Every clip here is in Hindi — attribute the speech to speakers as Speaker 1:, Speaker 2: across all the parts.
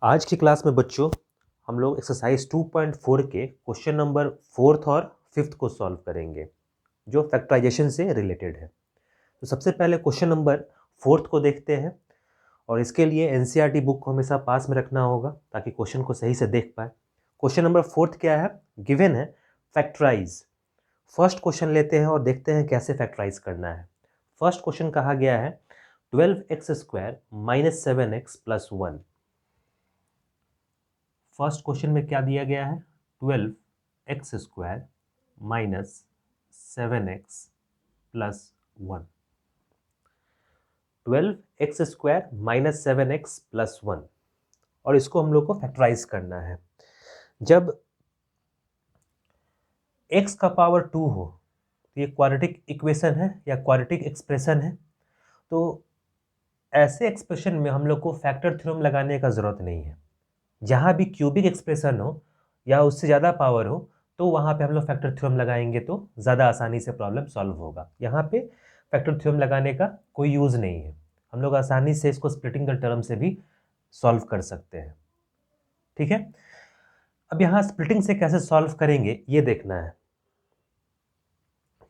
Speaker 1: आज की क्लास में बच्चों हम लोग एक्सरसाइज 2.4 के क्वेश्चन नंबर 4th और 5th को सॉल्व करेंगे जो फैक्टराइजेशन से रिलेटेड है। तो सबसे पहले क्वेश्चन नंबर 4th को देखते हैं और इसके लिए एनसीईआरटी बुक को हमेशा पास में रखना होगा ताकि क्वेश्चन को सही से देख पाए। क्वेश्चन नंबर 4th क्या है? गिवन है फैक्टराइज। फर्स्ट क्वेश्चन लेते हैं और देखते हैं कैसे फैक्टराइज करना है। फर्स्ट क्वेश्चन कहा गया है 12x² - 7x + 1। फर्स्ट क्वेश्चन में क्या दिया गया है? 12x² - 7x + 1। 12x² - 7x + 1 और इसको हम लोग को फैक्टराइज करना है। जब x का पावर 2 हो तो ये क्वाड्रेटिक इक्वेशन है या क्वाड्रेटिक एक्सप्रेशन है, तो ऐसे एक्सप्रेशन में हम लोग को फैक्टर थ्योरम लगाने का ज़रूरत नहीं है। जहाँ भी क्यूबिक एक्सप्रेशन हो या उससे ज़्यादा पावर हो तो वहाँ पे हम लोग फैक्टर थ्योरम लगाएंगे तो ज़्यादा आसानी से प्रॉब्लम सॉल्व होगा। यहाँ पे फैक्टर थ्योरम लगाने का कोई यूज़ नहीं है, हम लोग आसानी से इसको स्प्लिटिंग द टर्म से भी सॉल्व कर सकते हैं। ठीक है, अब यहाँ स्प्लिटिंग से कैसे सॉल्व करेंगे ये देखना है।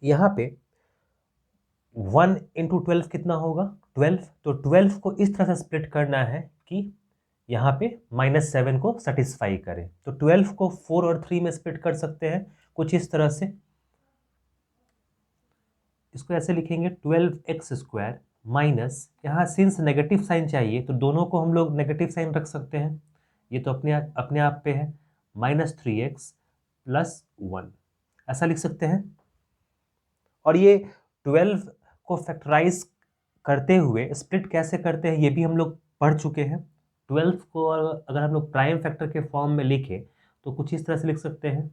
Speaker 1: यहाँ पे 1 × 12 कितना होगा? 12। तो 12 को इस तरह से स्प्लिट करना है कि यहाँ पे -7 को सेटिस्फाई करें। तो 12 को 4 और 3 में स्प्लिट कर सकते हैं कुछ इस तरह से। इसको ऐसे लिखेंगे 12x² माइनस, यहाँ सिंस नेगेटिव साइन चाहिए तो दोनों को हम लोग नेगेटिव साइन रख सकते हैं, ये तो अपने आप पे है, -3x + 1 ऐसा लिख सकते हैं। और ये 12 को फैक्टराइज करते हुए स्प्लिट कैसे करते हैं ये भी हम लोग पढ़ चुके हैं। 12 को अगर हम लोग प्राइम फैक्टर के फॉर्म में लिखें तो कुछ इस तरह से लिख सकते हैं,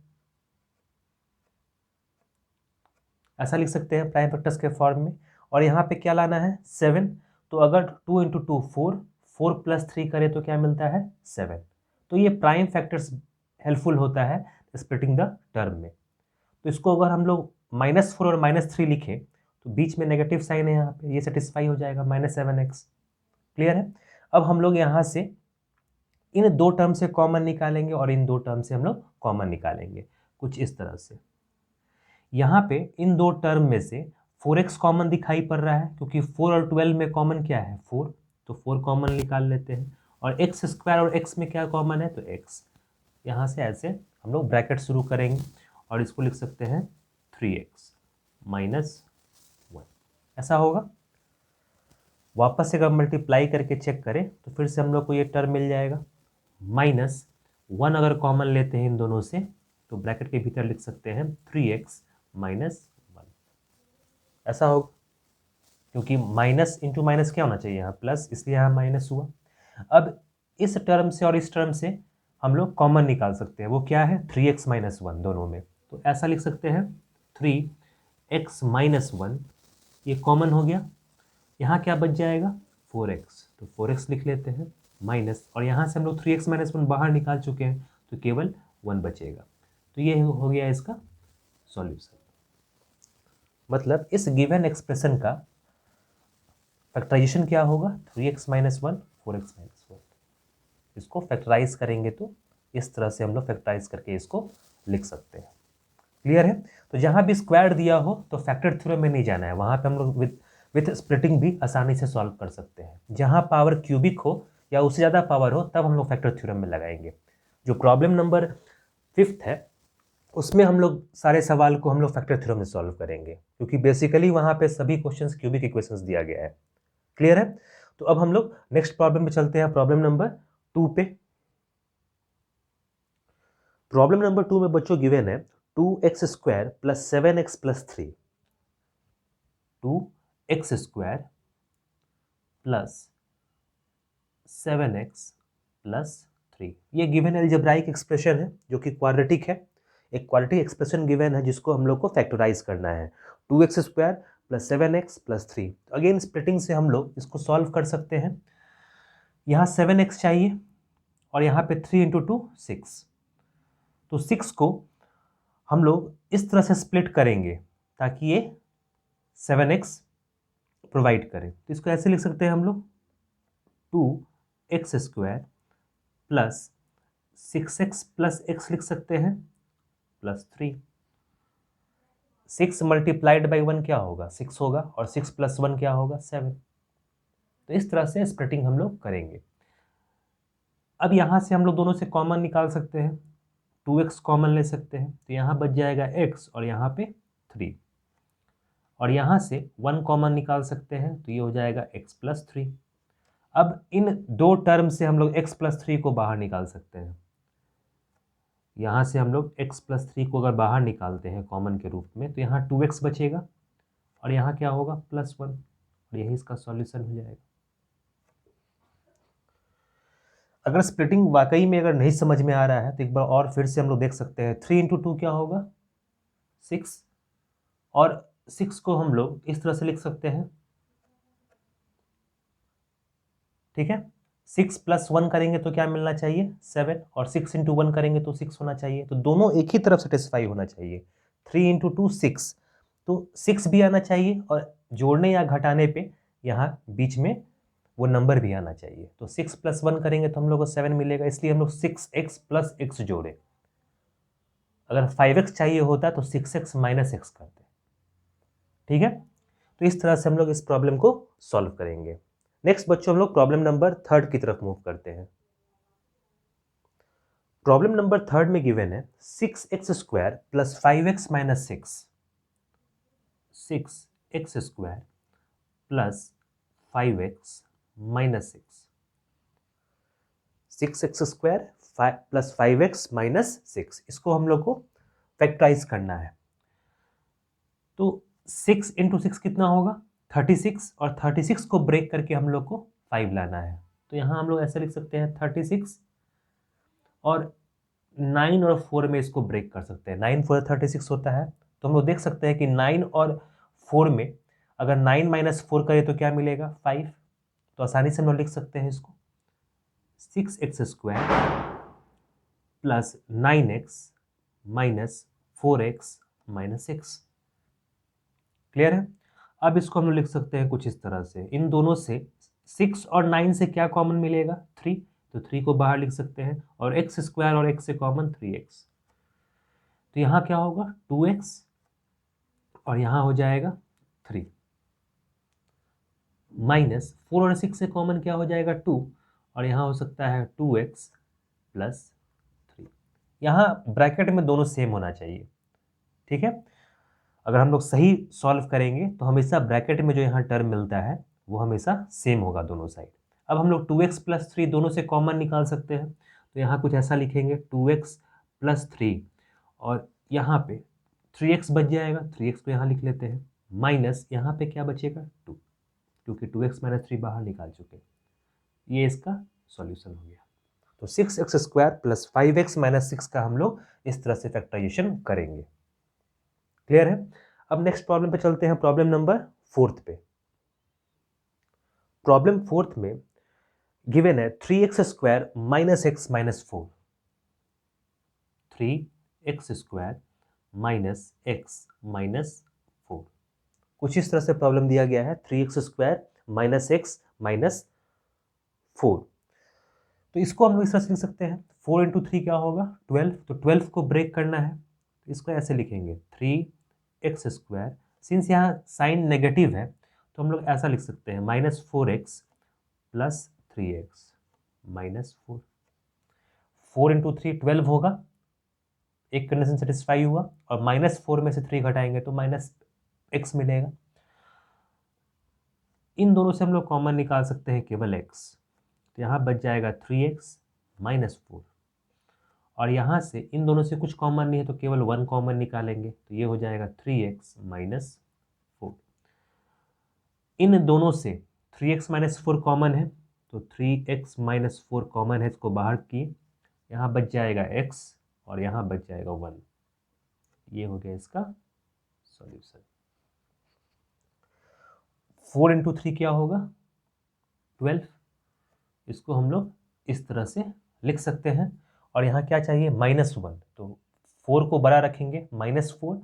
Speaker 1: ऐसा लिख सकते हैं प्राइम फैक्टर्स के फॉर्म में। और यहाँ पे क्या लाना है? 7। तो अगर 2 × 2 4, 4 + 3 करें तो क्या मिलता है? 7। तो ये प्राइम फैक्टर्स हेल्पफुल होता है स्प्लिटिंग द टर्म में। तो इसको अगर हम लोग -4 और -3 लिखें तो बीच में नेगेटिव साइन है, यहाँ पे ये सेटिस्फाई हो जाएगा, -7x। क्लियर है? अब हम लोग यहाँ से इन दो टर्म से कॉमन निकालेंगे और इन दो टर्म से हम लोग कॉमन निकालेंगे कुछ इस तरह से। यहाँ पे इन दो टर्म में से 4x कॉमन दिखाई पड़ रहा है क्योंकि 4 और 12 में कॉमन क्या है? 4। तो 4 कॉमन निकाल लेते हैं। और x² और x में क्या कॉमन है? तो x। यहाँ से ऐसे हम लोग ब्रैकेट शुरू करेंगे और इसको लिख सकते हैं 3x - 1 ऐसा होगा। वापस से अगर मल्टीप्लाई करके चेक करें तो फिर से हम लोग को ये टर्म मिल जाएगा। -1 अगर कॉमन लेते हैं इन दोनों से तो ब्रैकेट के भीतर लिख सकते हैं 3x - 1 ऐसा होगा, क्योंकि माइनस इंटू माइनस क्या होना चाहिए यहाँ? प्लस, इसलिए यहाँ माइनस हुआ। अब इस टर्म से और इस टर्म से हम लोग कॉमन निकाल सकते हैं, वो क्या है? 3x - 1 दोनों में। तो ऐसा लिख सकते हैं 3x - 1, ये कॉमन हो गया। यहाँ क्या बच जाएगा? 4x। तो 4x लिख लेते हैं माइनस, और यहाँ से हम लोग 3x - 1 बाहर निकाल चुके हैं तो केवल 1 बचेगा। तो ये हो गया इसका सॉल्यूशन। मतलब इस गिवन एक्सप्रेशन का फैक्टराइजेशन क्या होगा? 3x - 1, 4x - 1। इसको फैक्टराइज करेंगे तो इस तरह से हम लोग फैक्टराइज करके इसको लिख सकते हैं। क्लियर है? तो जहाँ भी स्क्वायर दिया हो तो फैक्टर थ्योरम में नहीं जाना है, वहाँ पे हम लोग विथ स्प्लिटिंग भी आसानी से सॉल्व कर सकते हैं। जहाँ पावर क्यूबिक हो या उससे ज़्यादा पावर हो तब हम लोग फैक्टर थ्योरम में लगाएंगे। जो प्रॉब्लम नंबर 5th है उसमें हम लोग सारे सवाल को हम लोग फैक्टर थ्योरम में सॉल्व करेंगे, क्योंकि बेसिकली वहाँ पे सभी क्वेश्चंस क्यूबिक इक्वेशंस दिया गया है। क्लियर है? तो अब हम लोग नेक्स्ट प्रॉब्लम पे चलते हैं, प्रॉब्लम नंबर 2 पे। प्रॉब्लम नंबर 2 में बच्चों गिवन है 2x² + 7x + 3। 2x² + 7x + 3 ये गिवन अलजेब्राइक एक्सप्रेशन है जो कि क्वाड्रेटिक है। एक क्वाड्रेटिक एक्सप्रेशन गिवन है जिसको हम लोग को फैक्टराइज करना है। 2x² + 7x + 3। अगेन स्प्लिटिंग से हम लोग इसको सॉल्व कर सकते हैं। यहाँ 7x चाहिए और यहाँ पे 3 × 2 6। तो 6 को हम लोग इस तरह से स्प्लिट करेंगे ताकि ये 7x प्रोवाइड करें। तो इसको ऐसे लिख सकते हैं हम लोग 2x² plus 6x plus x लिख सकते हैं प्लस 3। 6 मल्टीप्लाइड बाई 1 क्या होगा? 6 होगा, और 6 प्लस 1 क्या होगा? 7। तो इस तरह से स्प्लिटिंग हम लोग करेंगे। अब यहाँ से हम लोग दोनों से कॉमन निकाल सकते हैं, 2x कॉमन ले सकते हैं, तो यहाँ बच जाएगा x और यहाँ पे 3, और यहाँ से 1 कॉमन निकाल सकते हैं, तो ये हो जाएगा x प्लस 3। अब इन दो टर्म से हम लोग x प्लस 3 को बाहर निकाल सकते हैं। यहाँ से हम लोग x प्लस 3 को अगर बाहर निकालते हैं कॉमन के रूप में, तो यहाँ 2x बचेगा और यहाँ क्या होगा? प्लस 1, और यही इसका सॉल्यूशन हो जाएगा। अगर स्प्लिटिंग वाकई में अगर नहीं समझ में आ रहा है तो एक बार और फिर से हम लोग देख सकते हैं। 3 इंटू 2 क्या होगा? 6, और 6 को हम लोग इस तरह से लिख सकते हैं, ठीक है। 6 प्लस 1 करेंगे तो क्या मिलना चाहिए? 7, और 6 इंटू 1 करेंगे तो 6 होना चाहिए, तो दोनों एक ही तरफ सेटिस्फाई होना चाहिए। 3 इंटू 2 6, तो 6 भी आना चाहिए, और जोड़ने या घटाने पे यहाँ बीच में वो नंबर भी आना चाहिए। तो 6 प्लस 1 करेंगे तो हम लोग को 7 मिलेगा, इसलिए हम लोग 6x प्लस x जोड़े। अगर 5x चाहिए होता तो 6x माइनस x करते, ठीक है। तो इस तरह से हम लोग इस प्रॉब्लम को सॉल्व करेंगे। नेक्स्ट बच्चों हम लोग प्रॉब्लम नंबर 3 की तरफ मूव करते हैं। प्रॉब्लम नंबर 3 में गिवन है 6x square plus 5x minus 6, 6x square plus 5x minus 6x square plus 5x minus 6, इसको हम लोग को फैक्टराइज करना है। तो 6 इंटू 6 कितना होगा? 36, और 36 को ब्रेक करके हम लोग को 5 लाना है, तो यहाँ हम लोग ऐसे लिख सकते हैं 36, और 9 और 4 में इसको ब्रेक कर सकते हैं। 9 4 36 होता है, तो हम लोग देख सकते हैं कि 9 और 4 में अगर 9 माइनस 4 करें तो क्या मिलेगा? 5। तो आसानी से हम लोग लिख सकते हैं इसको 6x square plus 9x minus 4x minus 6। Clear है? अब इसको हम लोग लिख सकते हैं कुछ इस तरह से, इन दोनों से 6 और 9 से क्या कॉमन मिलेगा? 3, तो 3 को बाहर लिख सकते हैं, और x स्क्वायर और x से कॉमन 3x, तो यहाँ क्या होगा? 2x, और यहाँ हो जाएगा 3, माइनस 4 और 6 से कॉमन क्या हो जाएगा? 2, और यहाँ हो सकता है 2x प्लस 3। यहाँ ब्रैकेट में दोनों सेम होना चाहिए, ठीक है। अगर हम लोग सही सॉल्व करेंगे तो हमेशा ब्रैकेट में जो यहाँ टर्म मिलता है वो हमेशा सेम होगा दोनों साइड। अब हम लोग 2x प्लस 3 दोनों से कॉमन निकाल सकते हैं, तो यहाँ कुछ ऐसा लिखेंगे 2x प्लस 3, और यहाँ पे 3x बच जाएगा, 3x को यहाँ लिख लेते हैं, माइनस यहाँ पे क्या बचेगा? 2, क्योंकि 2x माइनस 3 बाहर निकाल चुके हैं। ये इसका सॉल्यूशन हो गया। तो 6x square plus 5x minus 6 का हम लोग इस तरह से फैक्टराइजेशन करेंगे। क्लियर है? अब नेक्स्ट प्रॉब्लम पे चलते हैं, प्रॉब्लम नंबर 4 पे। प्रॉब्लम 4 में गिवन है 3x square minus x minus 4, 3x square minus x minus 4। कुछ इस तरह से प्रॉब्लम दिया गया है, 3x square minus x minus 4। तो इसको हम लोग इस तरह से लिख सकते हैं, 4 इंटू 3 क्या होगा? 12, तो 12 को ब्रेक करना है, तो इसको ऐसे लिखेंगे 3x स्क्वायर, सिंस यहाँ साइन नेगेटिव है तो हम लोग ऐसा लिख सकते हैं minus 4x plus 3x minus 4। 4 into 3 12 होगा, एक कंडीशन सेटिस्फाई हुआ, और माइनस 4 में से 3 घटाएंगे तो माइनस x मिलेगा। इन दोनों से हम लोग कॉमन निकाल सकते हैं केवल x, तो यहाँ बच जाएगा 3x माइनस 4, और यहाँ से इन दोनों से कुछ कॉमन नहीं है तो केवल 1 कॉमन निकालेंगे, तो ये हो जाएगा 3x माइनस 4। इन दोनों से 3x माइनस 4 कॉमन है, तो 3x माइनस 4 कॉमन है, इसको बाहर किए, यहाँ बच जाएगा x और यहाँ बच जाएगा 1। ये हो गया इसका सॉल्यूशन। 4 इंटू 3 क्या होगा? 12। इसको हम लोग इस तरह से लिख सकते हैं, और यहाँ क्या चाहिए? माइनस 1, तो 4 को बड़ा रखेंगे, माइनस 4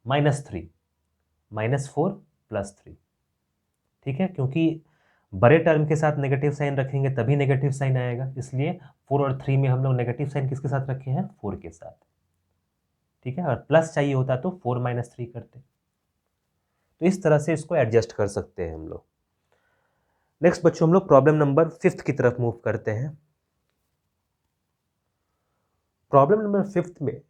Speaker 1: माइनस 3 माइनस 4 प्लस 3, ठीक है, क्योंकि बड़े टर्म के साथ नेगेटिव साइन रखेंगे तभी नेगेटिव साइन आएगा, इसलिए 4 और 3 में हम लोग नेगेटिव साइन किसके साथ रखे हैं, 4 के साथ। ठीक है, और प्लस चाहिए होता तो 4 - 3 करते। तो इस तरह से इसको एडजस्ट कर सकते हैं हम लोग। नेक्स्ट बच्चों हम लोग प्रॉब्लम नंबर 5 की तरफ मूव करते हैं। प्रॉब्लम नंबर 5 में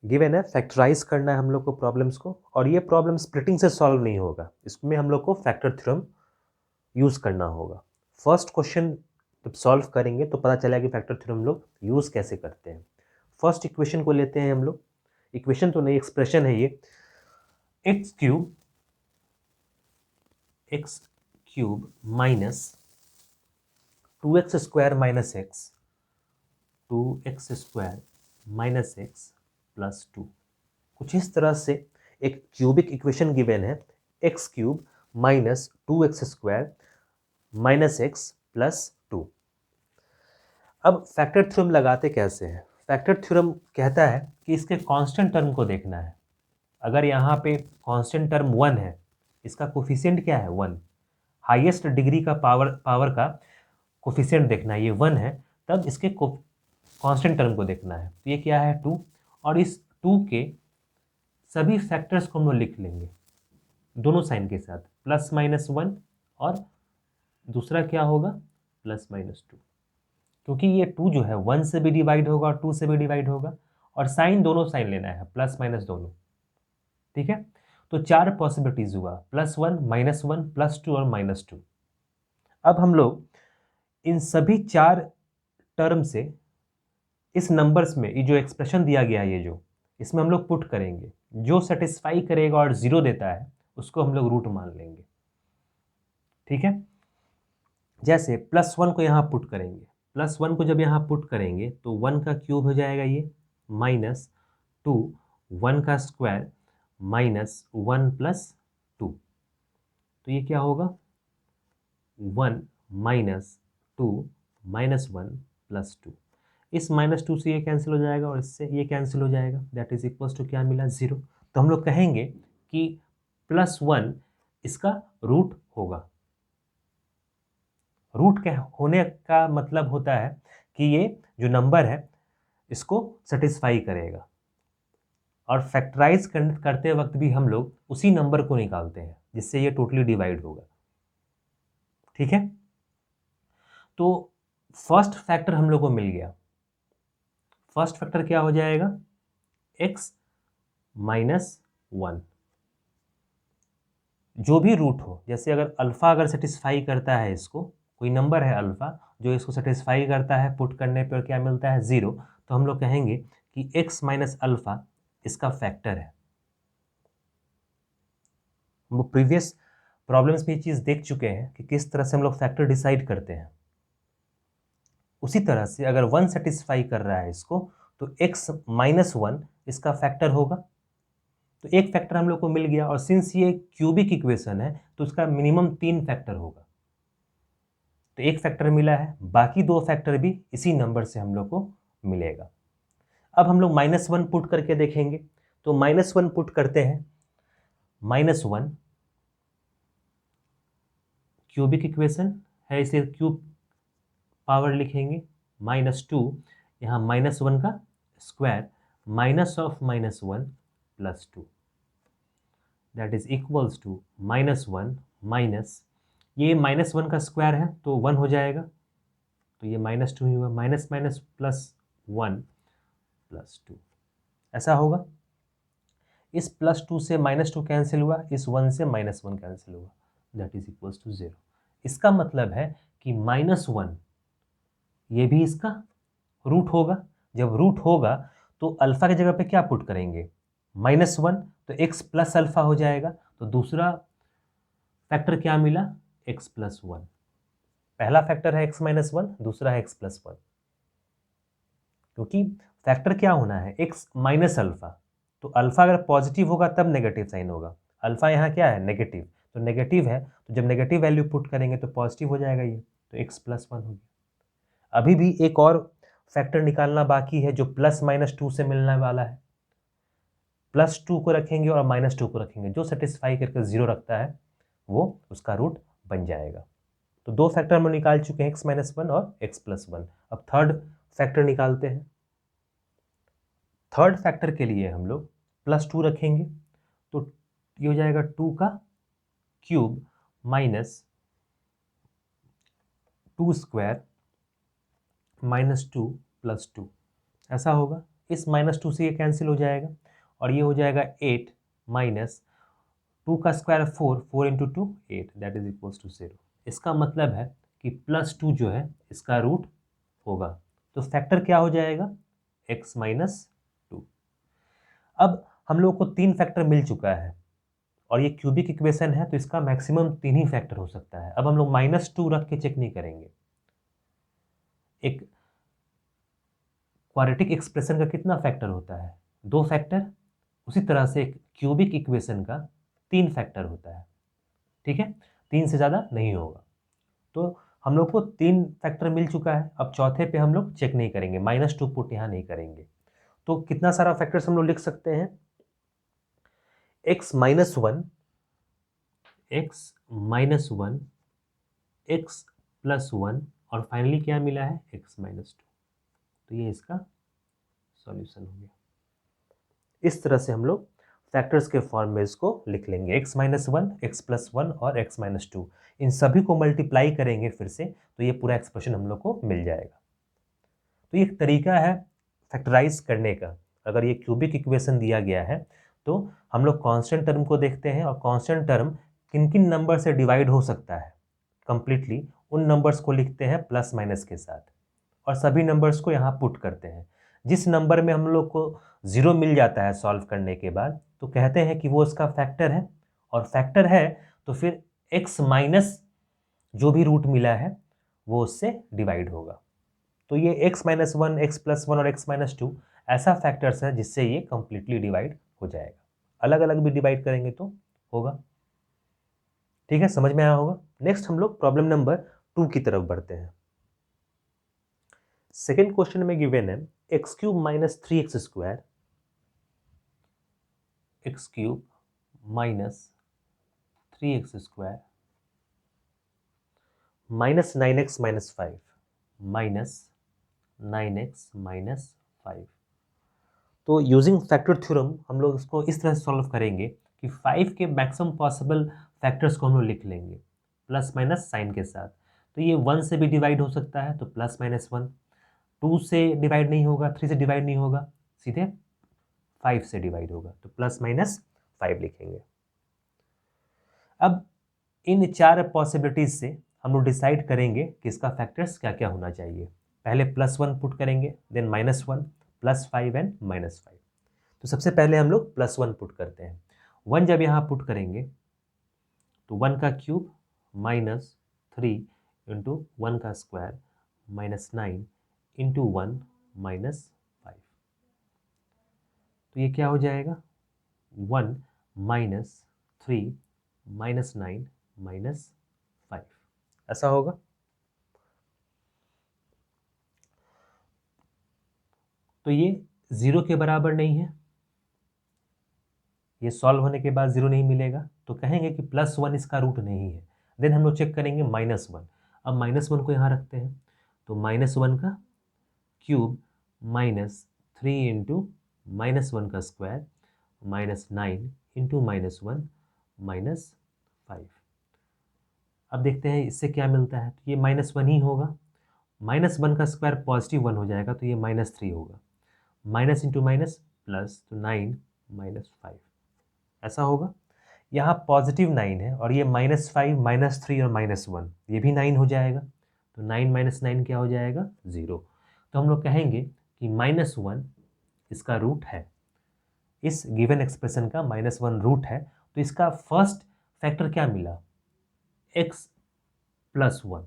Speaker 1: गिवन है फैक्टराइज करना है हम लोग को प्रॉब्लम्स को, और ये प्रॉब्लम स्प्लिटिंग से सॉल्व नहीं होगा, इसमें हम लोग को फैक्टर थ्योरम यूज करना होगा। फर्स्ट क्वेश्चन जब सॉल्व करेंगे तो पता चलेगा कि फैक्टर थ्योरम हम लोग यूज कैसे करते हैं। फर्स्ट इक्वेशन को लेते हैं हम लोग, इक्वेशन तो नहीं एक्सप्रेशन है ये, x cube minus 2x square minus x 2x square minus x plus 2, कुछ इस तरह से एक क्यूबिक इक्वेशन गिवन है, x cube minus 2x square minus x plus 2। अब फैक्टर थ्योरम लगाते कैसे हैं? फैक्टर थ्योरम कहता है कि इसके कांस्टेंट टर्म को देखना है। अगर यहाँ पे कांस्टेंट टर्म 1 है, इसका कोफिशिएंट क्या है, 1, हाईएस्ट डिग्री का पावर का कोफिशिएंट देखना है, ये 1 है, तब इसके कांस्टेंट टर्म को देखना है। तो ये क्या है, 2, और इस 2 के सभी फैक्टर्स को हम लोग लिख लेंगे दोनों साइन के साथ, प्लस माइनस 1 और दूसरा क्या होगा, प्लस माइनस 2, क्योंकि ये 2 जो है 1 से भी डिवाइड होगा और 2 से भी डिवाइड होगा, और साइन दोनों साइन लेना है, प्लस माइनस दोनों। ठीक है, तो 4 पॉसिबिलिटीज हुआ, +1 -1 +2 और -2। अब हम लोग इन सभी 4 टर्म से इस नंबर्स में ये जो एक्सप्रेशन दिया गया है, ये जो इसमें हम लोग पुट करेंगे, जो सेटिस्फाई करेगा और 0 देता है उसको हम लोग रूट मान लेंगे। ठीक है, जैसे +1 को यहाँ पुट करेंगे, +1 को जब यहाँ पुट करेंगे तो 1 का क्यूब हो जाएगा ये, -2 1 का स्क्वायर -1 + 2, तो ये क्या होगा, 1 - 2 -1 + 2। इस -2 से ये कैंसिल हो जाएगा और इससे ये कैंसिल हो जाएगा, दैट इज इक्वल्स टू क्या मिला, 0। तो हम लोग कहेंगे कि +1 इसका रूट होगा। रूट क्या होने का मतलब होता है कि ये जो नंबर है इसको सेटिस्फाई करेगा, और फैक्टराइज करते वक्त भी हम लोग उसी नंबर को निकालते हैं जिससे ये टोटली डिवाइड होगा। ठीक है, तो फर्स्ट फैक्टर हम लोग को मिल गया। फर्स्ट फैक्टर क्या हो जाएगा, x - 1, जो भी रूट हो, जैसे अगर अल्फा अगर सेटिस्फाई करता है इसको, कोई नंबर है अल्फा जो इसको सेटिस्फाई करता है, पुट करने पर क्या मिलता है, 0, तो हम लोग कहेंगे कि x - अल्फा इसका फैक्टर है। वो प्रीवियस प्रॉब्लम्स में ये चीज़ देख चुके हैं कि किस तरह से हम लोग फैक्टर डिसाइड करते हैं। उसी तरह से अगर 1 सेटिस्फाई कर रहा है इसको, तो x - 1 इसका फैक्टर होगा। तो एक फैक्टर हम लोग को मिल गया, और सिंस ये क्यूबिक इक्वेशन है तो उसका मिनिमम 3 फैक्टर होगा। तो एक फैक्टर मिला है, बाकी 2 फैक्टर भी इसी नंबर से हम लोग को मिलेगा। अब हम लोग -1 पुट करके देखेंगे, तो -1 पुट करते हैं, -1 क्यूबिक इक्वेशन है, इसे क्यूब पावर लिखेंगे, -2 यहाँ -1 का square minus of -1 + 2, that is equals to -1 minus, ये -1 का स्क्वायर है तो 1 हो जाएगा, तो ये -2 ही हुआ, माइनस माइनस +1 + 2, ऐसा होगा। इस +2 से -2 कैंसिल हुआ, इस 1 से -1 कैंसिल हुआ, दैट इज इक्वल्स टू 0। इसका मतलब है कि -1 ये भी इसका रूट होगा। जब रूट होगा तो अल्फा की जगह पे क्या पुट करेंगे, -1, तो x प्लस अल्फा हो जाएगा। तो दूसरा फैक्टर क्या मिला, x + 1। पहला फैक्टर है x - 1, दूसरा है x + 1, क्योंकि फैक्टर क्या होना है, x - अल्फा। तो अल्फा अगर पॉजिटिव होगा तब नेगेटिव साइन होगा, अल्फा यहाँ क्या है, नेगेटिव, तो नेगेटिव है, तो जब नेगेटिव वैल्यू पुट करेंगे तो पॉजिटिव हो जाएगा ये, तो x + 1 हो गया। अभी भी एक और फैक्टर निकालना बाकी है जो +-2 से मिलने वाला है। +2 को रखेंगे और -2 को रखेंगे, जो सेटिस्फाई करके 0 रखता है वो उसका रूट बन जाएगा। तो दो फैक्टर हम निकाल चुके हैं, x माइनस वन और x प्लस वन। अब थर्ड फैक्टर निकालते हैं। थर्ड फैक्टर के लिए हम लोग प्लस टू रखेंगे, तो ये हो जाएगा 2 का cube minus 2 square minus 2 plus 2, ऐसा होगा। इस माइनस 2 से ये कैंसिल हो जाएगा और ये हो जाएगा 8 माइनस 2 का square 4, 4 into 2 8, that is equals to 0। इसका मतलब है कि प्लस 2 जो है इसका रूट होगा। तो फैक्टर क्या हो जाएगा, x माइनस 2। अब हम लोग को 3 फैक्टर मिल चुका है और ये क्यूबिक इक्वेशन है, तो इसका मैक्सिमम 3 ही फैक्टर हो सकता है। अब हम लोग -2 रख के चेक नहीं करेंगे। एक क्वाड्रेटिक एक्सप्रेशन का कितना फैक्टर होता है, 2 फैक्टर। उसी तरह से एक क्यूबिक इक्वेशन का 3 फैक्टर होता है, ठीक है, 3 से ज़्यादा नहीं होगा। तो हम लोग को 3 फैक्टर मिल चुका है। अब चौथे पे हम लोग चेक नहीं करेंगे, -2 पुट यहाँ नहीं करेंगे। तो कितना सारा फैक्टर्स हम लोग लिख सकते हैं, x minus one, x minus one, x plus one, और फाइनली क्या मिला है, x माइनस 2। तो ये इसका सॉल्यूशन हो गया। इस तरह से हम लोग फैक्टर्स के फॉर्म में इसको लिख लेंगे, x minus one, x plus one और x माइनस 2। इन सभी को मल्टीप्लाई करेंगे फिर से, तो ये पूरा एक्सप्रेशन हम लोग को मिल जाएगा। तो ये एक तरीका है फैक्टराइज करने का। अगर ये क्यूबिक इक्वेशन दिया गया है तो हम लोग कांस्टेंट टर्म को देखते हैं, और कांस्टेंट टर्म किन किन नंबर से डिवाइड हो सकता है कंप्लीटली, उन नंबर्स को लिखते हैं प्लस माइनस के साथ, और सभी नंबर्स को यहाँ पुट करते हैं। जिस नंबर में हम लोग को 0 मिल जाता है सॉल्व करने के बाद, तो कहते हैं कि वो इसका फैक्टर है, और फैक्टर है तो फिर x माइनस जो भी रूट मिला है वो उससे डिवाइड होगा। तो ये x minus one, x plus one और x माइनस 2 ऐसा फैक्टर्स है जिससे ये कंप्लीटली डिवाइड हो जाएगा। अलग अलग भी डिवाइड करेंगे तो होगा, ठीक है, समझ में आया होगा। नेक्स्ट हम लोग प्रॉब्लम नंबर 2 की तरफ बढ़ते हैं। सेकेंड क्वेश्चन में गिवन है x cube minus 3x square, x cube minus 3x square minus 9x minus 5, minus 9x minus 5। तो यूजिंग फैक्टर थ्योरम हम लोग इसको इस तरह से सॉल्व करेंगे कि 5 के मैक्सिमम पॉसिबल फैक्टर्स को हम लोग लिख लेंगे प्लस माइनस साइन के साथ। तो ये 1 से भी डिवाइड हो सकता है, तो प्लस माइनस 1, 2 से डिवाइड नहीं होगा, 3 से डिवाइड नहीं होगा, सीधे 5 से डिवाइड होगा, तो प्लस माइनस 5 लिखेंगे। अब इन 4 पॉसिबिलिटीज से हम लोग डिसाइड करेंगे कि इसका फैक्टर्स क्या क्या होना चाहिए। पहले +1 पुट करेंगे, देन -1, +5 एंड -5। तो सबसे पहले हम लोग +1 पुट करते हैं। 1 जब यहाँ पुट करेंगे तो 1 का क्यूब माइनस 3 इंटू 1 का स्क्वायर माइनस 9 इंटू 1 माइनस 5। तो ये क्या हो जाएगा, 1 माइनस 3 माइनस 9 माइनस 5, ऐसा होगा। तो ये 0 के बराबर नहीं है, ये सॉल्व होने के बाद 0 नहीं मिलेगा, तो कहेंगे कि +1 इसका रूट नहीं है। देन हम लोग चेक करेंगे -1। अब -1 को यहाँ रखते हैं, तो -1 का क्यूब माइनस 3 इंटू -1 का स्क्वायर माइनस 9 इंटू -1 माइनस 5। अब देखते हैं इससे क्या मिलता है, तो ये -1 ही होगा। -1 का स्क्वायर पॉजिटिव 1 हो जाएगा, तो ये -3 होगा, माइनस इंटू माइनस प्लस, तो 9 माइनस 5, ऐसा होगा। यहाँ पॉजिटिव 9 है और ये -5 -3 और -1, ये भी 9 हो जाएगा, तो 9 माइनस 9 क्या हो जाएगा, 0। तो हम लोग कहेंगे कि -1 इसका रूट है, इस गिवन एक्सप्रेशन का -1 रूट है। तो इसका फर्स्ट फैक्टर क्या मिला, x प्लस 1।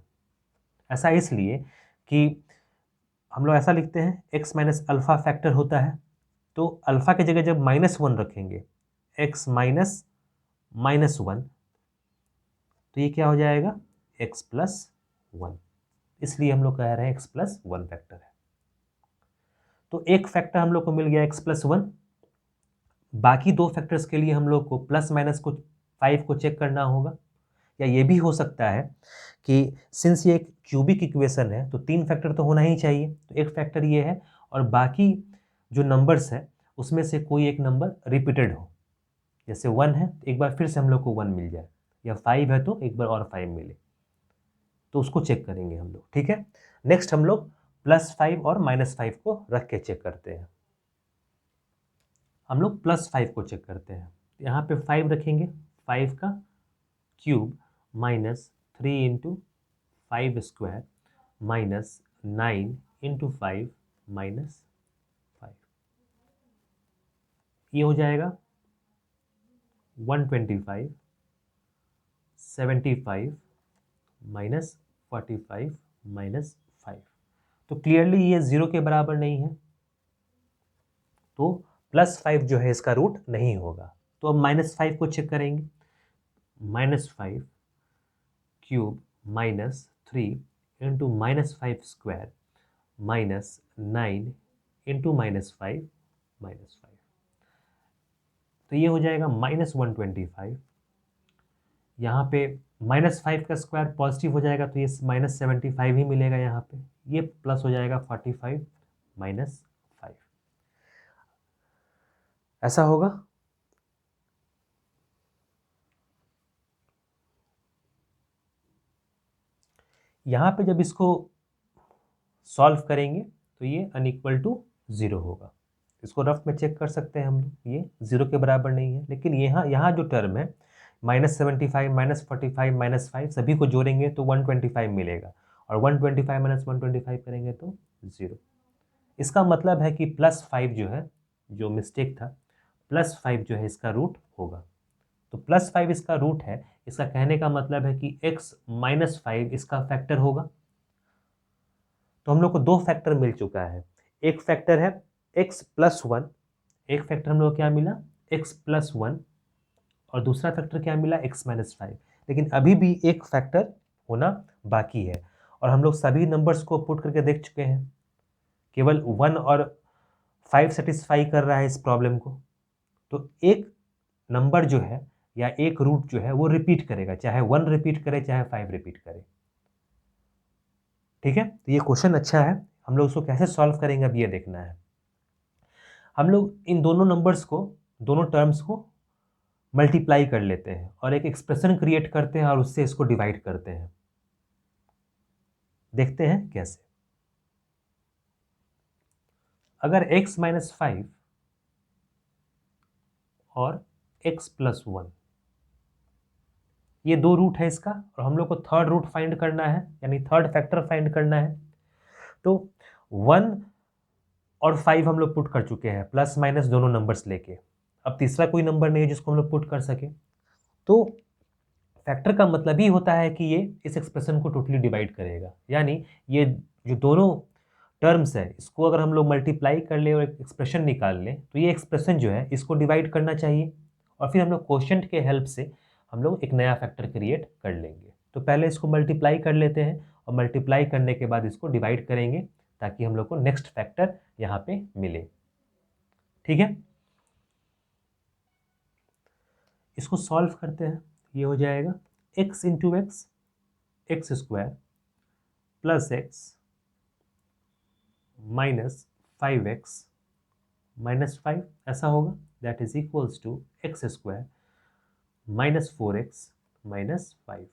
Speaker 1: ऐसा इसलिए कि हम लोग ऐसा लिखते हैं x माइनस अल्फ़ा फैक्टर होता है, तो अल्फ़ा की जगह जब -1 रखेंगे, x माइनस -1, तो ये क्या हो जाएगा, x प्लस 1। इसलिए हम लोग कह रहे हैं x प्लस 1 फैक्टर है। तो एक फैक्टर हम लोग को मिल गया x प्लस 1। बाकी 2 फैक्टर्स के लिए हम लोग को प्लस माइनस को 5 को चेक करना होगा या ये भी हो सकता है कि सिंस ये एक क्यूबिक इक्वेशन है तो 3 फैक्टर तो होना ही चाहिए, तो एक फैक्टर ये है और बाकी जो नंबर्स है उसमें से कोई एक नंबर रिपीटेड हो। जैसे 1 है तो एक बार फिर से हम लोग को 1 मिल जाए, या 5 है तो एक बार और 5 मिले, तो उसको चेक करेंगे हम लोग। ठीक है, नेक्स्ट हम लोग +5 और -5 को रख के चेक करते हैं। हम लोग +5 को चेक करते हैं। यहाँ पे 5 रखेंगे, 5 का क्यूब -3 इंटू 5 स्क्वायर -9 इंटू 5 -5, ये हो जाएगा 125 75 -45 -5। तो क्लियरली ये 0 के बराबर नहीं है, तो +5 जो है इसका रूट नहीं होगा। तो अब -5 को चेक करेंगे, -5 क्यूब -3 इंटू -5 स्क्वायर -9 इंटू -5 -5, तो ये हो जाएगा -125। यहाँ पे -5 का स्क्वायर पॉजिटिव हो जाएगा तो ये -75 ही मिलेगा यहाँ पे, ये प्लस हो जाएगा 45 -5, ऐसा होगा। यहाँ पे जब इसको सॉल्व करेंगे तो ये अनइक्वल टू 0 होगा। इसको रफ में चेक कर सकते हैं हम लोग, ये 0 के बराबर नहीं है। लेकिन यहाँ जो टर्म है -75 -45 -5 सभी को जोड़ेंगे तो 125 मिलेगा, और 125 -125 करेंगे तो 0। इसका मतलब है कि +5 जो है, जो मिस्टेक था, +5 जो है इसका रूट होगा। तो +5 इसका रूट है, इसका कहने का मतलब है कि x -5 इसका फैक्टर होगा। तो हम लोग को 2 फैक्टर मिल चुका है। एक फैक्टर है x + 1, एक फैक्टर हम लोग को क्या मिला x + 1, और दूसरा फैक्टर क्या मिला x -5। लेकिन अभी भी एक फैक्टर होना बाकी है, और हम लोग सभी नंबर्स को पुट करके देख चुके हैं। केवल 1 और 5 सेटिस्फाई कर रहा है इस प्रॉब्लम को। तो एक नंबर जो है या एक रूट जो है वो रिपीट करेगा, चाहे 1 रिपीट करे चाहे 5 रिपीट करे। ठीक है, तो ये क्वेश्चन अच्छा है, हम लोग उसको कैसे सॉल्व करेंगे अब ये देखना है। हम लोग इन दोनों नंबर्स को, दोनों टर्म्स को मल्टीप्लाई कर लेते हैं और एक एक्सप्रेशन क्रिएट करते हैं और उससे इसको डिवाइड करते हैं। देखते हैं कैसे। अगर x - 5 और x + 1, ये 2 रूट है इसका, और हम लोग को थर्ड रूट फाइंड करना है, यानी थर्ड फैक्टर फाइंड करना है। तो 1 और 5 हम लोग पुट कर चुके हैं, प्लस माइनस दोनों नंबर्स लेके। अब तीसरा कोई नंबर नहीं है जिसको हम लोग पुट कर सके। तो फैक्टर का मतलब ही होता है कि ये इस एक्सप्रेशन को टोटली डिवाइड करेगा, यानी ये जो दोनों टर्म्स है इसको अगर हम लोग मल्टीप्लाई कर ले और एक एक्सप्रेशन निकाल लें तो ये एक्सप्रेशन जो है इसको डिवाइड करना चाहिए, और फिर हम लोग क्वोशिएंट के हेल्प से हम लोग एक नया फैक्टर क्रिएट कर लेंगे। तो पहले इसको मल्टीप्लाई कर लेते हैं, और मल्टीप्लाई करने के बाद इसको डिवाइड करेंगे ताकि हम लोग को नेक्स्ट फैक्टर यहाँ पे मिले। ठीक है, इसको सॉल्व करते हैं। ये हो जाएगा x into x, x square plus x minus 5x -5, ऐसा होगा। That is equals to x square -4x -5।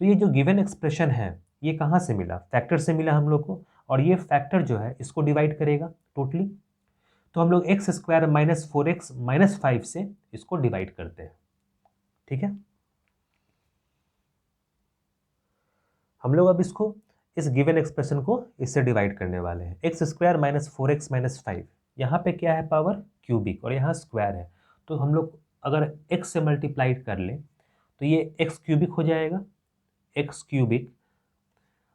Speaker 1: तो ये जो गिवन एक्सप्रेशन है ये कहाँ से मिला? फैक्टर से मिला हम लोग को, और ये फैक्टर जो है इसको डिवाइड करेगा टोटली। तो हम लोग x स्क्वायर -4x -5 से इसको डिवाइड करते हैं। ठीक है, हम लोग अब इसको, इस गिवन एक्सप्रेशन को इससे डिवाइड करने वाले हैं। x स्क्वायर -4x -5, यहाँ पे क्या है? पावर क्यूबिक, और यहाँ स्क्वायर है। तो हम लोग अगर x से मल्टीप्लाई कर लें तो ये x क्यूबिक हो जाएगा, x cubic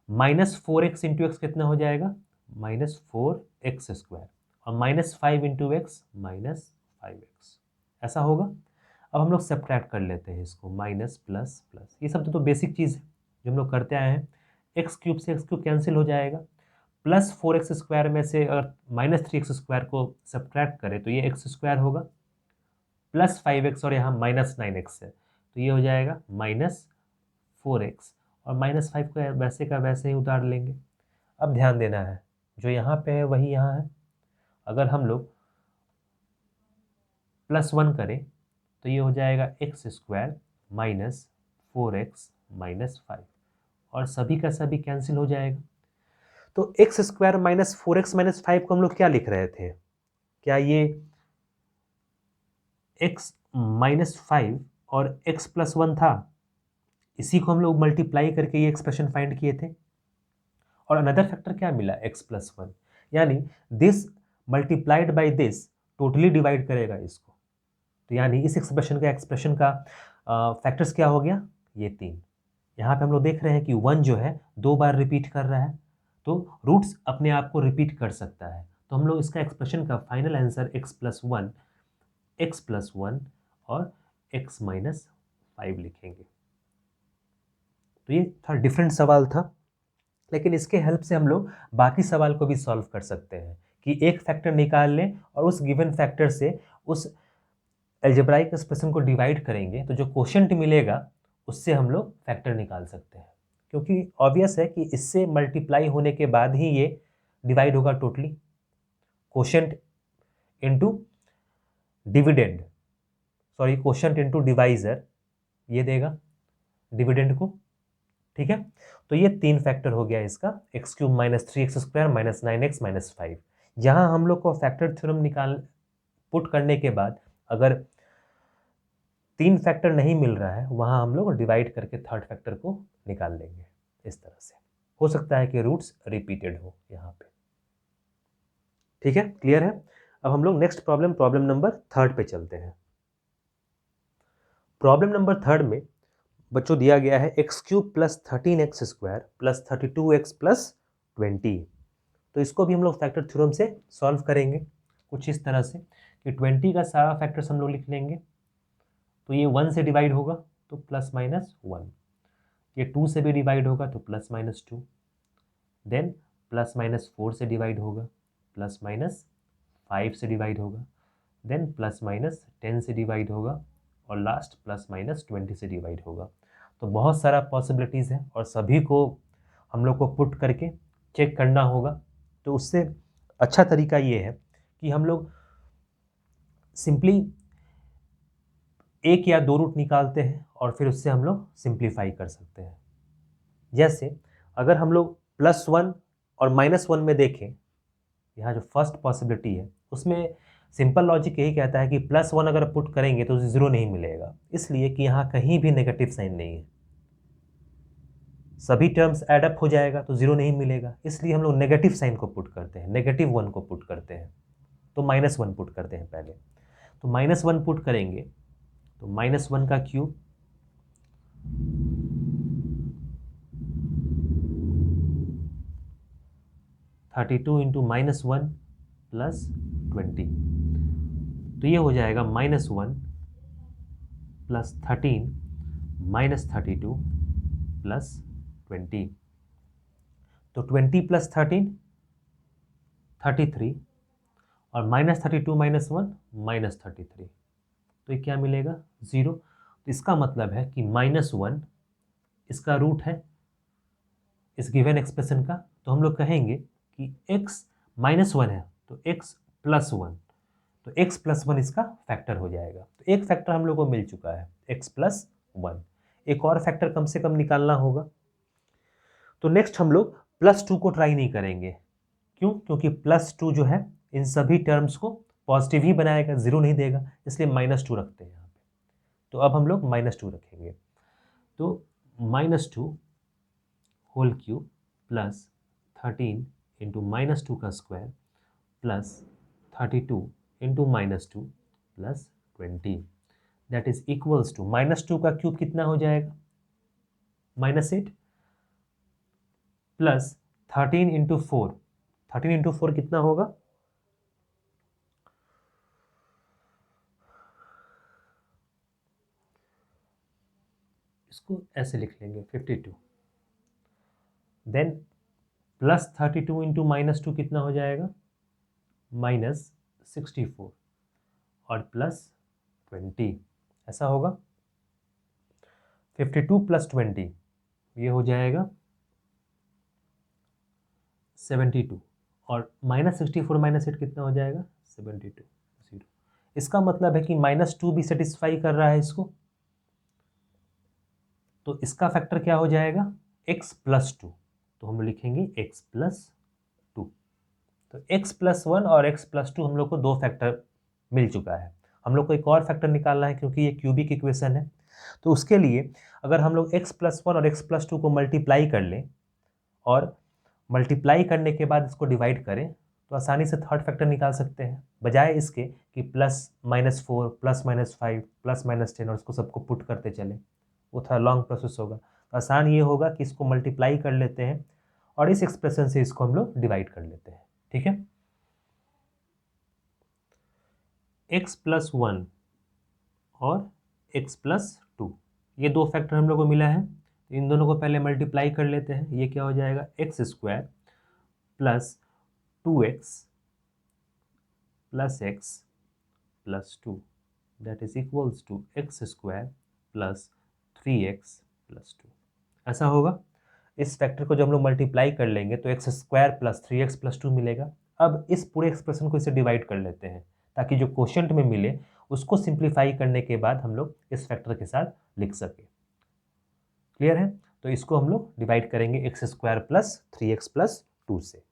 Speaker 1: -4x into x कितना हो जाएगा? -4x स्क्वायर, और -5 इंटू एक्स -5x, ऐसा होगा। अब हम लोग सब्ट्रैक्ट कर लेते हैं इसको, माइनस प्लस प्लस, ये सब तो बेसिक चीज़ है जो हम लोग करते आए हैं। एक्स क्यूब से एक्स क्यूब कैंसिल हो जाएगा, +4x स्क्वायर में से अगर -3x स्क्वायर को सब्ट्रैक्ट करें तो ये x स्क्वायर होगा, +5x और यहाँ -9x है तो ये हो जाएगा -4x, और -5 को वैसे का वैसे ही उतार लेंगे। अब ध्यान देना है, जो यहाँ पे है वही यहाँ है। अगर हम लोग +1 करें तो ये हो जाएगा x² -4x -5, और सभी का सभी कैंसिल हो जाएगा। तो x² -4x -5 को हम लोग क्या लिख रहे थे? क्या ये x -5 और x + 1 था? इसी को हम लोग मल्टीप्लाई करके ये एक्सप्रेशन फाइंड किए थे। और अनदर फैक्टर क्या मिला? x + 1, यानी this multiplied by this totally divide करेगा इसको। तो यानी इस एक्सप्रेशन का फैक्टर्स क्या हो गया? ये 3। यहाँ पे हम लोग देख रहे हैं कि 1 जो है 2 बार रिपीट कर रहा है, तो रूट्स अपने आप को रिपीट कर सकता है। तो हम लोग इसका एक्सप्रेशन का फाइनल आंसर x + 1 और x - 5 लिखेंगे। तो ये था डिफरेंट सवाल था, लेकिन इसके हेल्प से हम लोग बाकी सवाल को भी सॉल्व कर सकते हैं कि एक फैक्टर निकाल लें और उस गिवन फैक्टर से उस अलजेब्राइक एक्सप्रेशन को डिवाइड करेंगे, तो जो क्वोशिएंट मिलेगा उससे हम लोग फैक्टर निकाल सकते हैं। क्योंकि ऑब्वियस है कि इससे मल्टीप्लाई होने के बाद ही ये डिवाइड होगा totally. Quotient into dividend, sorry quotient into divisor, ये देगा डिविडेंड को। ठीक है, तो ये 3 फैक्टर हो गया इसका, x³ -3x² -9x -5। यहाँ हम लोग को फैक्टर थ्योरम पुट करने के बाद अगर 3 फैक्टर नहीं मिल रहा है, वहाँ हम लोग डिवाइड करके थर्ड फैक्टर को निकाल लेंगे। इस तरह से हो सकता है कि रूट्स रिपीटेड हो यहाँ पे। ठीक है, क्लियर है? अब हम लोग नेक्स्ट प्रॉब्लम नंबर 3 पे चलते हैं। प्रॉब्लम नंबर 3 में बच्चों दिया गया है x³ + 13x² + 32x + 20। तो इसको भी हम लोग फैक्टर थ्योरम से सॉल्व करेंगे कुछ इस तरह से कि 20 का सारा फैक्टर्स हम लोग लिख लेंगे। तो ये 1 से डिवाइड होगा तो +-1, ये 2 से भी डिवाइड होगा तो +-2, देन +-4 से डिवाइड होगा, +-5 से डिवाइड होगा, देन +-10 से डिवाइड होगा, और लास्ट +-20 से डिवाइड होगा। तो बहुत सारा पॉसिबिलिटीज़ है और सभी को हम लोग को पुट करके चेक करना होगा। तो उससे अच्छा तरीका ये है कि हम लोग सिंपली 1 या 2 रूट निकालते हैं और फिर उससे हम लोग सिंप्लीफाई कर सकते हैं। जैसे अगर हम लोग +1 और -1 में देखें, यहाँ जो फर्स्ट पॉसिबिलिटी है उसमें सिंपल लॉजिक यही कहता है कि +1 अगर पुट करेंगे तो 0 नहीं मिलेगा, इसलिए कि यहाँ कहीं भी नेगेटिव साइन नहीं है। सभी टर्म्स ऐड अप हो जाएगा तो 0 नहीं मिलेगा, इसलिए हम लोग नेगेटिव साइन को पुट करते हैं, -1 को पुट करते हैं। तो -1 पुट करते हैं पहले। तो -1 पुट करेंगे तो -1 का क्यूब (32 × -1 + 20), तो ये हो जाएगा -1 + 13 - 32 + 20। तो 20 + 13 33, और -32 - 1 -33, तो ये क्या मिलेगा? 0। तो इसका मतलब है कि -1 इसका रूट है इस गिवन एक्सप्रेशन का। तो हम लोग कहेंगे कि x -1 है तो x + 1, तो x + 1 इसका फैक्टर हो जाएगा। तो एक फैक्टर हम लोग को मिल चुका है x + 1, एक और फैक्टर कम से कम निकालना होगा। तो नेक्स्ट हम लोग +2 को ट्राई नहीं करेंगे। क्यों? क्योंकि +2 जो है इन सभी टर्म्स को पॉजिटिव ही बनाएगा, 0 नहीं देगा, इसलिए -2 रखते हैं यहाँ पे। तो अब हम लोग -2 रखेंगे। तो -2 होल क्यूब + 13 × -2 का square + 32 × -2 + 20, that is equals to -2 का क्यूब कितना हो जाएगा? -8 + 13 × 4, 13 × 4 कितना होगा? इसको ऐसे लिख लेंगे 52, देन +32 × -2 कितना हो जाएगा? -64, और +20, ऐसा होगा। 52 + 20 ये हो जाएगा 72 और -64 -8 कितना हो जाएगा 72 0। इसका मतलब है कि -2 भी सेटिस्फाई कर रहा है इसको, तो इसका फैक्टर क्या हो जाएगा x + 2, तो हम लिखेंगे x + 2। तो x + 1 और x + 2 हम लोग को दो फैक्टर मिल चुका है। हम लोग को एक और फैक्टर निकालना है क्योंकि ये क्यूबिक इक्वेशन है। तो उसके लिए अगर हम लोग x + 1 और x + 2 को मल्टीप्लाई कर लें और मल्टीप्लाई करने के बाद इसको डिवाइड करें तो आसानी से थर्ड फैक्टर निकाल सकते हैं, बजाय इसके कि +-4 +-5 +-10 और इसको सबको पुट करते चलें, वो थोड़ा लॉन्ग प्रोसेस होगा। तो आसान ये होगा कि इसको मल्टीप्लाई कर लेते हैं और इस एक्सप्रेशन से इसको हम लोग डिवाइड कर लेते हैं। ठीक है, x + 1 और x + 2 ये दो फैक्टर हम लोग को मिला है। तो इन दोनों को पहले मल्टीप्लाई कर लेते हैं। ये क्या हो जाएगा x² + 2x + x + 2 that is equals to x² + 3x + 2 ऐसा होगा। इस फैक्टर को जब हम लोग मल्टीप्लाई कर लेंगे तो x² + 3x + 2 मिलेगा। अब इस पूरे एक्सप्रेशन को इसे डिवाइड कर लेते हैं ताकि जो क्वोशंट में मिले उसको सिंप्लीफाई करने के बाद हम लोग इस फैक्टर के साथ लिख सके। क्लियर है? तो इसको हम लोग डिवाइड करेंगे x² + 3x + 2 से।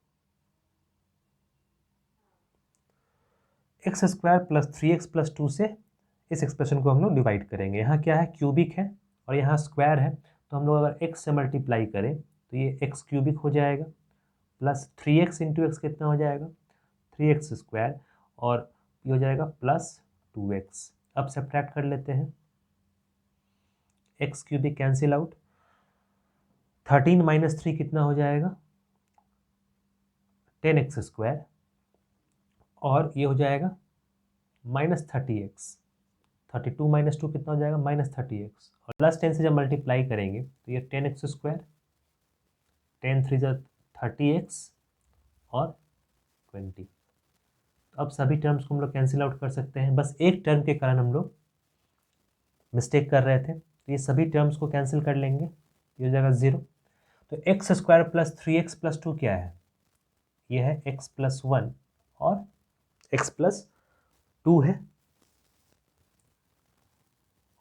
Speaker 1: x² + 3x + 2 से इस एक्सप्रेशन को हम लोग डिवाइड करेंगे। यहाँ क्या है क्यूबिक है और यहाँ स्क्वायर है, तो हम लोग अगर x से मल्टीप्लाई करें तो ये x³ हो जाएगा प्लस 3x × x कितना हो जाएगा 3x² और ये हो जाएगा +2x। अब सब्ट्रैक्ट कर लेते हैं, x³ कैंसिल आउट, 13 - 3 कितना हो जाएगा 10x² और ये हो जाएगा -30x। 32 - 2 कितना हो जाएगा -30x और +10 से जब मल्टीप्लाई करेंगे तो ये 10x², 10 3 × 30x और 20। अब सभी टर्म्स को हम लोग कैंसिल आउट कर सकते हैं। बस एक टर्म के कारण हम लोग मिस्टेक कर रहे थे, तो ये सभी टर्म्स को कैंसिल कर लेंगे, ये हो जाएगा 0। तो x² + 3x + 2 क्या है, ये है x + 1 और x + 2 है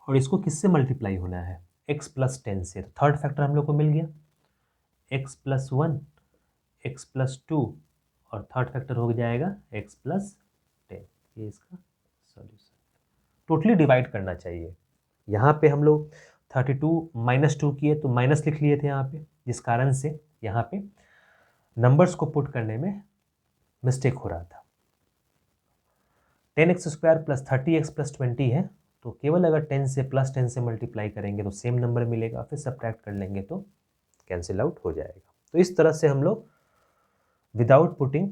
Speaker 1: और इसको किससे मल्टीप्लाई होना है x + 10 से। थर्ड फैक्टर हम लोग को मिल गया x + 1 x + 2 और थर्ड फैक्टर हो जाएगा x + 10। ये इसका सॉल्यूशन। टोटली डिवाइड करना चाहिए। यहाँ पे हम लोग 32 - 2 किए तो माइनस लिख लिए थे यहाँ पे, जिस कारण से यहाँ पे नंबर्स को पुट करने में मिस्टेक हो रहा था। 10x² + 30x + 20 है, तो केवल अगर 10 से +10 से मल्टीप्लाई करेंगे तो सेम नंबर मिलेगा, फिर सब्ट्रैक्ट कर लेंगे तो कैंसिल आउट हो जाएगा। तो इस तरह से हम लोग विदाउट पुटिंग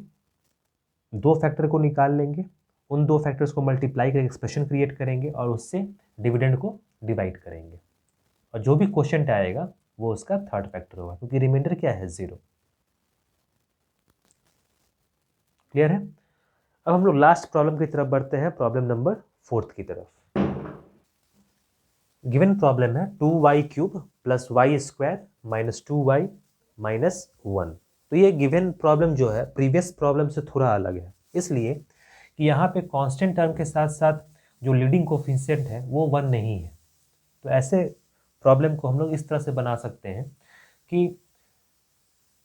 Speaker 1: दो फैक्टर को निकाल लेंगे, उन दो फैक्टर्स को मल्टीप्लाई करके एक्सप्रेशन क्रिएट करेंगे और उससे डिविडेंड को डिवाइड करेंगे और जो भी क्वोशंट आएगा वो उसका थर्ड फैक्टर होगा, क्योंकि रिमाइंडर क्या है 0। क्लियर है? अब हम लोग लास्ट प्रॉब्लम की तरफ बढ़ते हैं, प्रॉब्लम नंबर 4 की तरफ। गिवन प्रॉब्लम है 2y³ + y² - 2y - 1। तो ये गिवन प्रॉब्लम जो है प्रीवियस प्रॉब्लम से थोड़ा अलग है, इसलिए कि यहाँ पे कांस्टेंट टर्म के साथ साथ जो लीडिंग कोफिशिएंट है वो 1 नहीं है। तो ऐसे प्रॉब्लम को हम लोग इस तरह से बना सकते हैं कि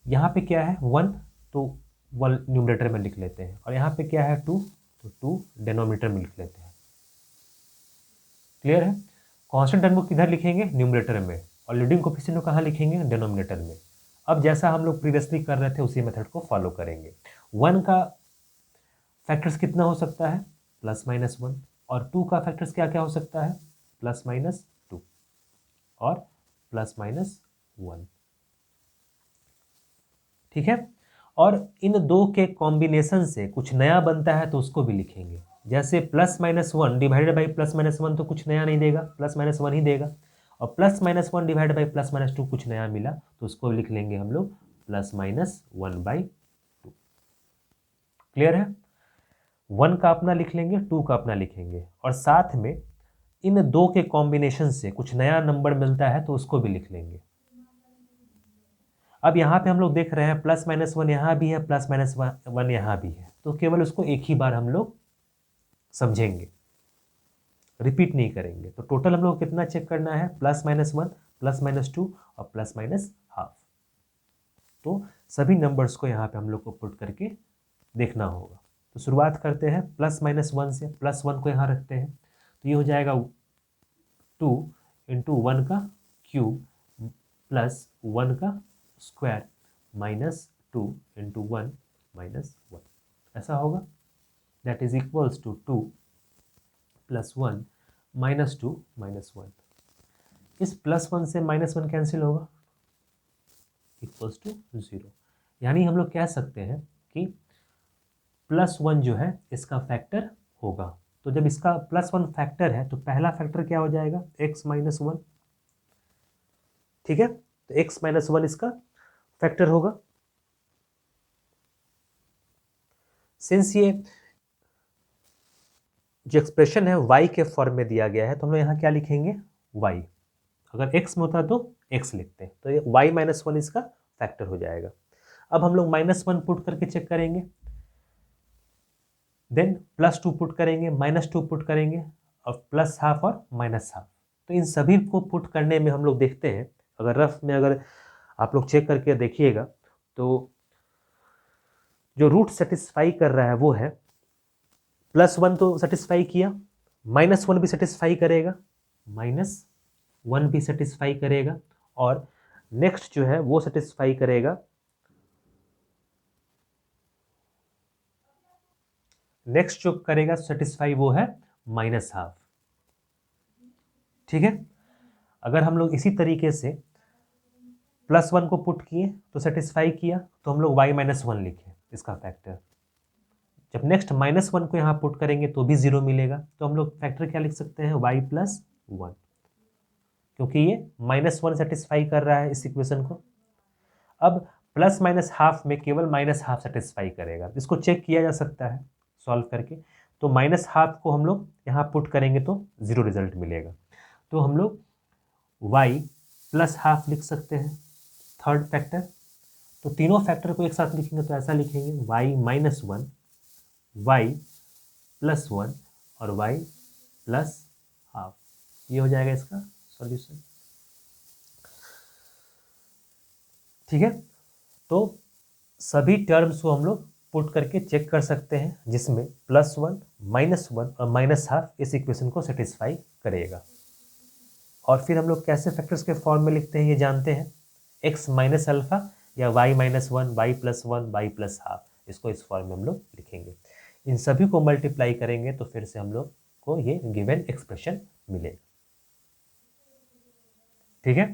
Speaker 1: यहाँ पे क्या है 1, तो 1 न्यूमरेटर में लिख लेते हैं और यहाँ पे क्या है 2, तो 2 डिनोमिनेटर में लिख लेते हैं। क्लियर है? कांस्टेंट टर्म को किधर लिखेंगे न्यूमरेटर में और लीडिंग कोफिशिएंट को कहाँ लिखेंगे डिनोमिनेटर में। अब जैसा हम लोग प्रीवियसली कर रहे थे उसी मेथड को फॉलो करेंगे। 1 का फैक्टर्स कितना हो सकता है +-1 और 2 का फैक्टर्स क्या क्या हो सकता है +-2 और +-1। ठीक है? और इन दो के कॉम्बिनेशन से कुछ नया बनता है तो उसको भी लिखेंगे। जैसे +-1 डिवाइडेड बाई +-1 तो कुछ नया नहीं देगा, +-1 ही देगा, और +-1 डिवाइडेड बाई +-2 कुछ नया मिला तो उसको लिख लेंगे हम लोग +-1/2। क्लियर है? 1 का अपना लिख लेंगे, 2 का अपना लिखेंगे और साथ में इन दो के कॉम्बिनेशन से कुछ नया नंबर मिलता है तो उसको भी लिख लेंगे। अब यहाँ पे हम लोग देख रहे हैं प्लस माइनस वन यहाँ भी है, प्लस माइनस वन यहाँ भी है, तो केवल उसको एक ही बार हम लोग समझेंगे, रिपीट नहीं करेंगे। तो टोटल हम लोग कितना चेक करना है, plus minus one, plus minus two और प्लस माइनस हाफ। तो सभी नंबर्स को यहाँ पे हम लोग को पुट करके देखना होगा। तो शुरुआत करते हैं प्लस माइनस वन से, प्लस वन को यहाँ रखते हैं, तो ये हो जाएगा 2 इंटू वन का क्यूब प्लस वन का square minus 2 into one minus one, ऐसा होगा। That is equals to 2 plus one minus 2 minus one. इस प्लस वन से माइनस वन कैंसिल होगा, इक्वल्स टू 0। यानी हम लोग कह सकते हैं कि प्लस वन जो है इसका फैक्टर होगा। तो जब इसका प्लस वन फैक्टर है तो पहला फैक्टर क्या हो जाएगा, x माइनस वन। ठीक है, तो x माइनस वन इसका फैक्टर होगा। सिंस ये जो एक्सप्रेशन है y के फॉर्म में दिया गया है तो हम लोग यहाँ क्या लिखेंगे, y। अगर x में होता तो x लिखते हैं, तो ये y माइनस वन इसका फैक्टर हो जाएगा। अब हम लोग माइनस वन पुट करके चेक करेंगे, देन प्लस टू पुट करेंगे, माइनस टू पुट करेंगे और प्लस हाफ और माइनस हाफ। तो इन सभी को पुट करने में हम लोग देखते हैं, अगर रफ में अगर आप लोग चेक करके देखिएगा तो जो रूट सेटिस्फाई कर रहा है वो है प्लस वन, तो सेटिस्फाई किया, माइनस वन भी सेटिस्फाई करेगा, माइनस वन भी सेटिस्फाई करेगा, और नेक्स्ट जो है वो सेटिस्फाई करेगा, नेक्स्ट जो करेगा सेटिस्फाई वो है माइनस हाफ। ठीक है, अगर हम लोग इसी तरीके से प्लस वन को पुट किए तो सेटिस्फाई किया, तो हम लोग y माइनस वन लिखे इसका फैक्टर। जब नेक्स्ट माइनस वन को यहाँ पुट करेंगे तो भी 0 मिलेगा, तो हम लोग फैक्टर क्या लिख सकते हैं, y प्लस वन, क्योंकि ये माइनस वन सेटिस्फाई कर रहा है इस इक्वेशन को। अब प्लस माइनस हाफ में केवल माइनस हाफ सेटिस्फाई करेगा, इसको चेक किया जा सकता है सॉल्व करके। तो माइनस हाफ को हम लोग यहाँ पुट करेंगे तो 0 रिजल्ट मिलेगा, तो हम लोग y प्लस हाफ लिख सकते हैं, थर्ड फैक्टर। तो तीनों फैक्टर को एक साथ लिखेंगे तो ऐसा लिखेंगे y minus one, y plus one और y प्लस हाफ। ये हो जाएगा इसका सॉल्यूशन। ठीक है, तो सभी टर्म्स को हम लोग पुट करके चेक कर सकते हैं, जिसमें प्लस वन, माइनस वन और माइनस हाफ इस इक्वेशन को सेटिस्फाई करेगा। और फिर हम लोग कैसे फैक्टर्स के फॉर्म में लिखते हैं ये जानते हैं, x माइनस अल्फा या y minus one, y plus one, y plus half, इसको इस फॉर्म में हम लोग लिखेंगे। इन सभी को मल्टीप्लाई करेंगे तो फिर से हम लोग को ये गिवन एक्सप्रेशन मिलेगा। ठीक है,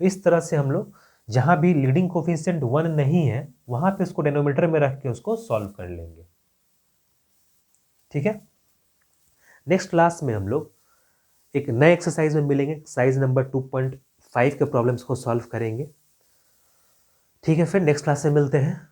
Speaker 1: तो इस तरह से हम लोग जहां भी लीडिंग कोफिशिएंट 1 नहीं है वहां पे उसको डिनोमिनेटर में रख के उसको सॉल्व कर लेंगे। ठीक है, नेक्स्ट क्लास में हम लोग एक नए एक्सरसाइज में मिलेंगे, एक्सरसाइज नंबर 2.5 के प्रॉब्लम्स को सॉल्व करेंगे। ठीक है, फिर नेक्स्ट क्लास में मिलते हैं।